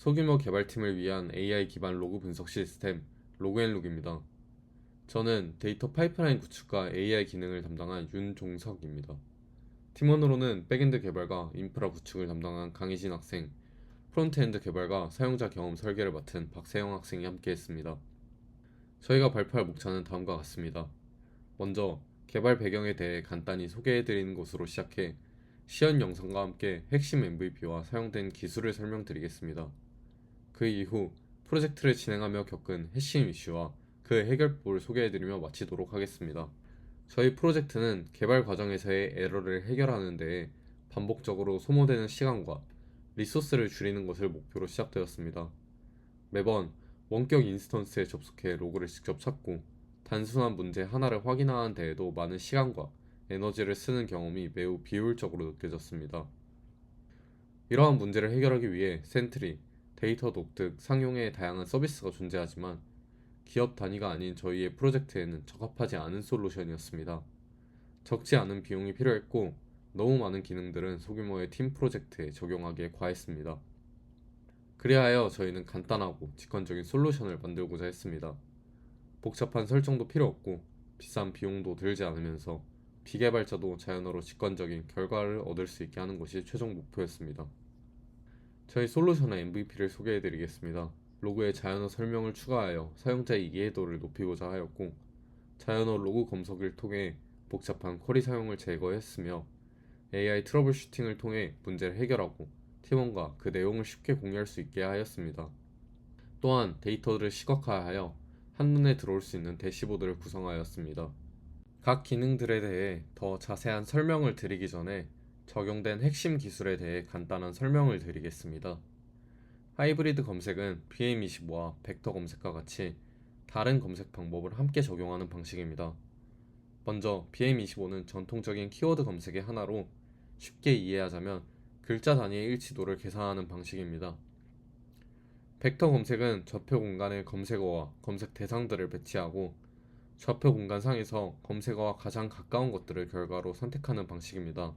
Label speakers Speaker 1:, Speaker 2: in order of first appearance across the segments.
Speaker 1: 소규모 개발팀을 위한 AI 기반 로그 분석 시스템 로그앤록입니다. 저는 데이터 파이프라인 구축과 AI 기능을 담당한 윤종석입니다. 팀원으로는 백엔드 개발과 인프라 구축을 담당한 강희진 학생, 프론트엔드 개발과 사용자 경험 설계를 맡은 박세영 학생이 함께했습니다. 저희가 발표할 목차는 다음과 같습니다. 먼저 개발 배경에 대해 간단히 소개해드리는 것으로 시작해 시연 영상과 함께 핵심 MVP와 사용된 기술을 설명드리겠습니다. 그 이후 프로젝트를 진행하며 겪은 핵심 이슈와 그 해결법을 소개해드리며 마치도록 하겠습니다. 저희 프로젝트는 개발 과정에서의 에러를 해결하는 데에 반복적으로 소모되는 시간과 리소스를 줄이는 것을 목표로 시작되었습니다. 매번 원격 인스턴스에 접속해 로그를 직접 찾고 단순한 문제 하나를 확인하는 데에도 많은 시간과 에너지를 쓰는 경험이 매우 비효율적으로 느껴졌습니다. 이러한 문제를 해결하기 위해 센트리, 데이터 독특, 상용의 다양한 서비스가 존재하지만 기업 단위가 아닌 저희의 프로젝트에는 적합하지 않은 솔루션이었습니다. 적지 않은 비용이 필요했고 너무 많은 기능들은 소규모의 팀 프로젝트에 적용하기에 과했습니다. 그리하여 저희는 간단하고 직관적인 솔루션을 만들고자 했습니다. 복잡한 설정도 필요 없고 비싼 비용도 들지 않으면서 비개발자도 자연어로 직관적인 결과를 얻을 수 있게 하는 것이 최종 목표였습니다. 저희 솔루션의 MVP를 소개해드리겠습니다. 로그에 자연어 설명을 추가하여 사용자의 이해도를 높이고자 하였고, 자연어 로그 검색을 통해 복잡한 쿼리 사용을 제거했으며 AI 트러블 슈팅을 통해 문제를 해결하고 팀원과 그 내용을 쉽게 공유할 수 있게 하였습니다. 또한 데이터를 시각화하여 한눈에 들어올 수 있는 대시보드를 구성하였습니다. 각 기능들에 대해 더 자세한 설명을 드리기 전에 적용된 핵심 기술에 대해 간단한 설명을 드리겠습니다. 하이브리드 검색은 BM25와 벡터 검색과 같이 다른 검색 방법을 함께 적용하는 방식입니다. 먼저 BM25는 전통적인 키워드 검색의 하나로 쉽게 이해하자면 글자 단위의 일치도를 계산하는 방식입니다. 벡터 검색은 좌표 공간에 검색어와 검색 대상들을 배치하고 좌표 공간상에서 검색어와 가장 가까운 것들을 결과로 선택하는 방식입니다.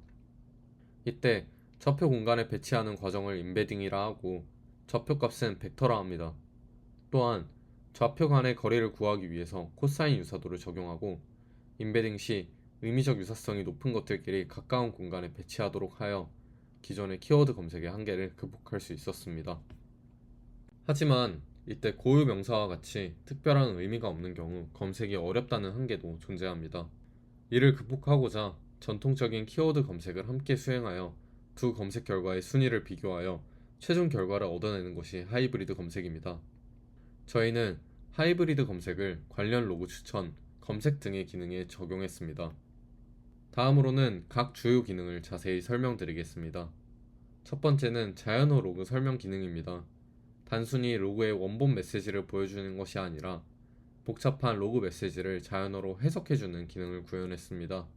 Speaker 1: 이때 좌표 공간에 배치하는 과정을 임베딩이라 하고 좌표 값은 벡터라 합니다. 또한 좌표 간의 거리를 구하기 위해서 코사인 유사도를 적용하고 임베딩 시 의미적 유사성이 높은 것들끼리 가까운 공간에 배치하도록 하여 기존의 키워드 검색의 한계를 극복할 수 있었습니다. 하지만 이때 고유 명사와 같이 특별한 의미가 없는 경우 검색이 어렵다는 한계도 존재합니다. 이를 극복하고자 전통적인 키워드 검색을 함께 수행하여 두 검색 결과의 순위를 비교하여 최종 결과를 얻어내는 것이 하이브리드 검색입니다. 저희는 하이브리드 검색을 관련 로그 추천, 검색 등의 기능에 적용했습니다. 다음으로는 각 주요 기능을 자세히 설명드리겠습니다. 첫 번째는 자연어 로그 설명 기능입니다. 단순히 로그의 원본 메시지를 보여주는 것이 아니라 복잡한 로그 메시지를 자연어로 해석해주는 기능을 구현했습니다.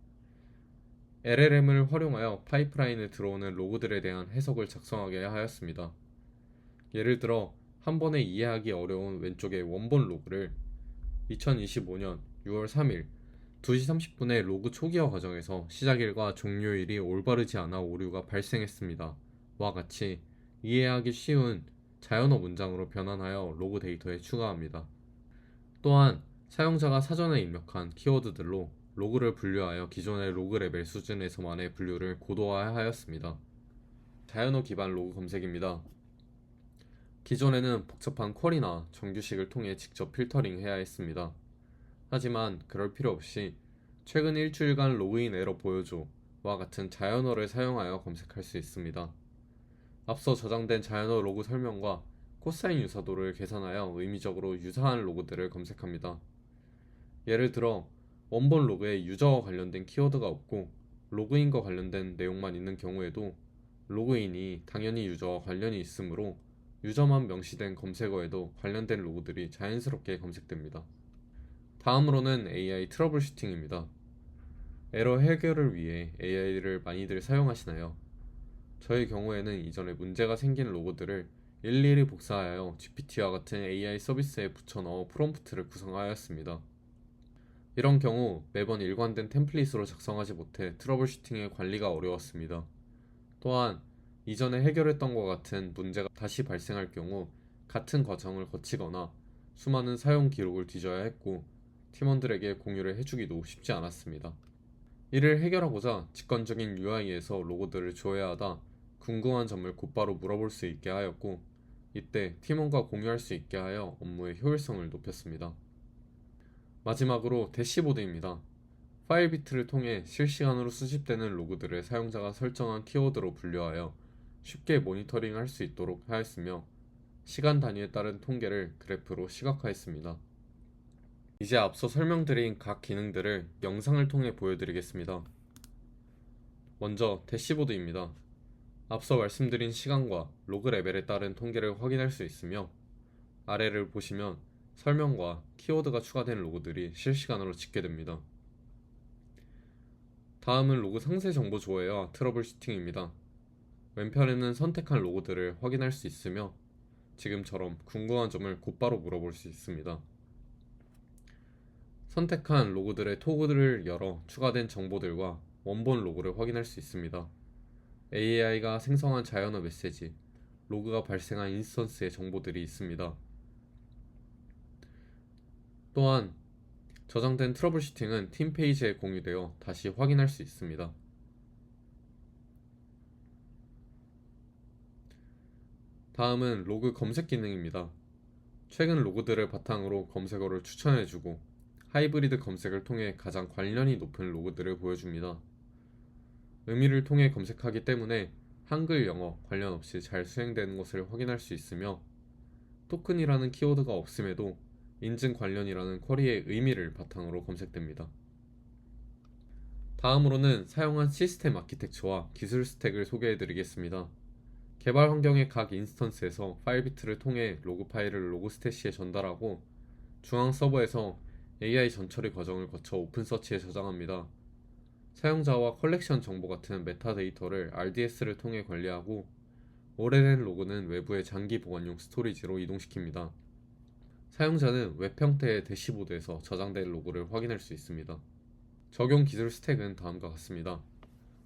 Speaker 1: LLM을 활용하여 파이프라인에 들어오는 로그들에 대한 해석을 작성하게 하였습니다. 예를 들어 한 번에 이해하기 어려운 왼쪽의 원본 로그를 2025년 6월 3일 2시 30분의 로그 초기화 과정에서 시작일과 종료일이 올바르지 않아 오류가 발생했습니다. 와 같이 이해하기 쉬운 자연어 문장으로 변환하여 로그 데이터에 추가합니다. 또한 사용자가 사전에 입력한 키워드들로 로그를 분류하여 기존의 로그 레벨 수준에서만의 분류를 고도화하였습니다. 자연어 기반 로그 검색입니다. 기존에는 복잡한 쿼리나 정규식을 통해 직접 필터링해야 했습니다. 하지만 그럴 필요 없이 최근 일주일간 로그인 에러 보여줘 와 같은 자연어를 사용하여 검색할 수 있습니다. 앞서 저장된 자연어 로그 설명과 코사인 유사도를 계산하여 의미적으로 유사한 로그들을 검색합니다. 예를 들어 원본 로그에 유저와 관련된 키워드가 없고 로그인과 관련된 내용만 있는 경우에도 로그인이 당연히 유저와 관련이 있으므로 유저만 명시된 검색어에도 관련된 로그들이 자연스럽게 검색됩니다. 다음으로는 AI 트러블 슈팅입니다. 에러 해결을 위해 AI를 많이들 사용하시나요? 저의 경우에는 이전에 문제가 생긴 로고들을 일일이 복사하여 GPT와 같은 AI 서비스에 붙여넣어 프롬프트를 구성하였습니다. 이런 경우 매번 일관된 템플릿으로 작성하지 못해 트러블 슈팅의 관리가 어려웠습니다. 또한 이전에 해결했던 것과 같은 문제가 다시 발생할 경우 같은 과정을 거치거나 수많은 사용 기록을 뒤져야 했고 팀원들에게 공유를 해주기도 쉽지 않았습니다. 이를 해결하고자 직관적인 UI에서 로고들을 조회하다 궁금한 점을 곧바로 물어볼 수 있게 하였고, 이때 팀원과 공유할 수 있게 하여 업무의 효율성을 높였습니다. 마지막으로 대시보드입니다. 파일 비트를 통해 실시간으로 수집되는 로그들을 사용자가 설정한 키워드로 분류하여 쉽게 모니터링할 수 있도록 하였으며, 시간 단위에 따른 통계를 그래프로 시각화했습니다. 이제 앞서 설명드린 각 기능들을 영상을 통해 보여드리겠습니다. 먼저 대시보드입니다. 앞서 말씀드린 시간과 로그 레벨에 따른 통계를 확인할 수 있으며, 아래를 보시면 설명과 키워드가 추가된 로그들이 실시간으로 집계됩니다. 다음은 로그 상세 정보 조회와 트러블 슈팅입니다. 왼편에는 선택한 로그들을 확인할 수 있으며 지금처럼 궁금한 점을 곧바로 물어볼 수 있습니다. 선택한 로그들의 토글을 열어 추가된 정보들과 원본 로그를 확인할 수 있습니다. AI가 생성한 자연어 메시지, 로그가 발생한 인스턴스의 정보들이 있습니다. 또한 저장된 트러블 슈팅은 팀 페이지에 공유되어 다시 확인할 수 있습니다. 다음은 로그 검색 기능입니다. 최근 로그들을 바탕으로 검색어를 추천해주고 하이브리드 검색을 통해 가장 관련이 높은 로그들을 보여줍니다. 의미를 통해 검색하기 때문에 한글, 영어 관련 없이 잘 수행되는 것을 확인할 수 있으며, 토큰이라는 키워드가 없음에도 인증 관련이라는 쿼리의 의미를 바탕으로 검색됩니다. 다음으로는 사용한 시스템 아키텍처와 기술 스택을 소개해 드리겠습니다. 개발 환경의 각 인스턴스에서 파일 비트를 통해 로그 파일을 로그 스태시에 전달하고 중앙 서버에서 AI 전처리 과정을 거쳐 오픈서치에 저장합니다. 사용자와 컬렉션 정보 같은 메타데이터를 RDS를 통해 관리하고 오래된 로그는 외부의 장기 보관용 스토리지로 이동시킵니다. 사용자는 웹 형태의 대시보드에서 저장된 로그를 확인할 수 있습니다. 적용 기술 스택은 다음과 같습니다.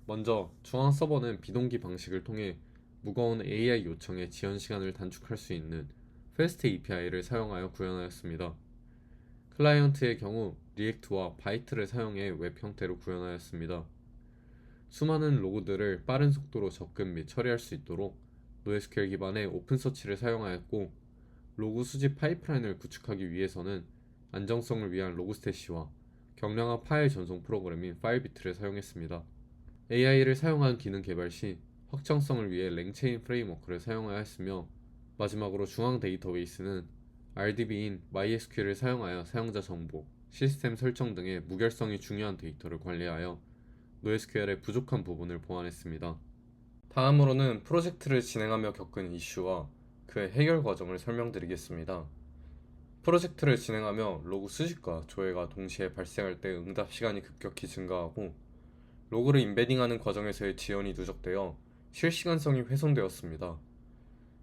Speaker 1: 먼저 중앙 서버는 비동기 방식을 통해 무거운 AI 요청의 지연 시간을 단축할 수 있는 패스트 API를 사용하여 구현하였습니다. 클라이언트의 경우 리액트와 바이트를 사용해 웹 형태로 구현하였습니다. 수많은 로그들을 빠른 속도로 접근 및 처리할 수 있도록 NoSQL 기반의 오픈서치를 사용하였고, 로그 수집 파이프라인을 구축하기 위해서는 안정성을 위한 로그스태시와 경량화 파일 전송 프로그램인 파일비트를 사용했습니다. AI를 사용한 기능 개발 시 확정성을 위해 랭체인 프레임워크를 사용하였으며, 마지막으로 중앙 데이터베이스는 RDB인 MySQL을 사용하여 사용자 정보, 시스템 설정 등의 무결성이 중요한 데이터를 관리하여 NoSQL의 부족한 부분을 보완했습니다. 다음으로는 프로젝트를 진행하며 겪은 이슈와 그의 해결 과정을 설명드리겠습니다. 프로젝트를 진행하며 로그 수집과 조회가 동시에 발생할 때 응답 시간이 급격히 증가하고 로그를 임베딩하는 과정에서의 지연이 누적되어 실시간성이 훼손되었습니다.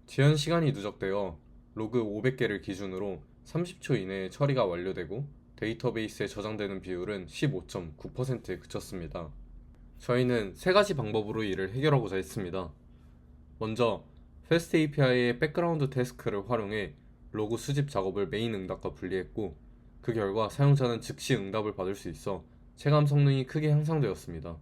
Speaker 1: 지연 시간이 누적되어 로그 500개를 기준으로 30초 이내에 처리가 완료되고 데이터베이스에 저장되는 비율은 15.9%에 그쳤습니다. 저희는 세 가지 방법으로 이를 해결하고자 했습니다. 먼저 패스트 API의 백그라운드 태스크를 활용해 로그 수집 작업을 메인 응답과 분리했고, 그 결과 사용자는 즉시 응답을 받을 수 있어 체감 성능이 크게 향상되었습니다.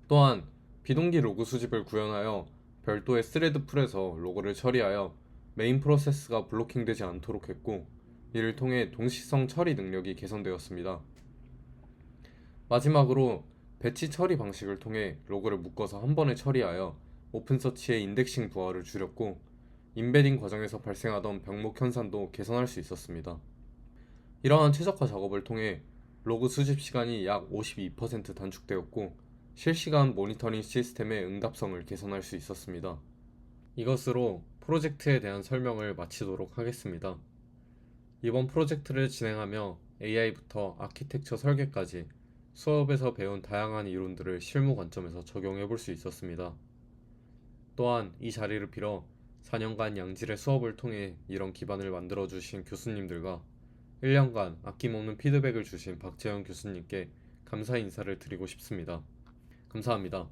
Speaker 1: 또한 비동기 로그 수집을 구현하여 별도의 스레드 풀에서 로그를 처리하여 메인 프로세스가 블로킹되지 않도록 했고, 이를 통해 동시성 처리 능력이 개선되었습니다. 마지막으로 배치 처리 방식을 통해 로그를 묶어서 한 번에 처리하여 오픈서치의 인덱싱 부하를 줄였고, 임베딩 과정에서 발생하던 병목 현상도 개선할 수 있었습니다. 이러한 최적화 작업을 통해 로그 수집 시간이 약 52% 단축되었고, 실시간 모니터링 시스템의 응답성을 개선할 수 있었습니다. 이것으로 프로젝트에 대한 설명을 마치도록 하겠습니다. 이번 프로젝트를 진행하며 AI부터 아키텍처 설계까지 수업에서 배운 다양한 이론들을 실무 관점에서 적용해 볼 수 있었습니다. 또한 이 자리를 빌어 4년간 양질의 수업을 통해 이런 기반을 만들어 주신 교수님들과 1년간 아낌없는 피드백을 주신 박재현 교수님께 감사 인사를 드리고 싶습니다. 감사합니다.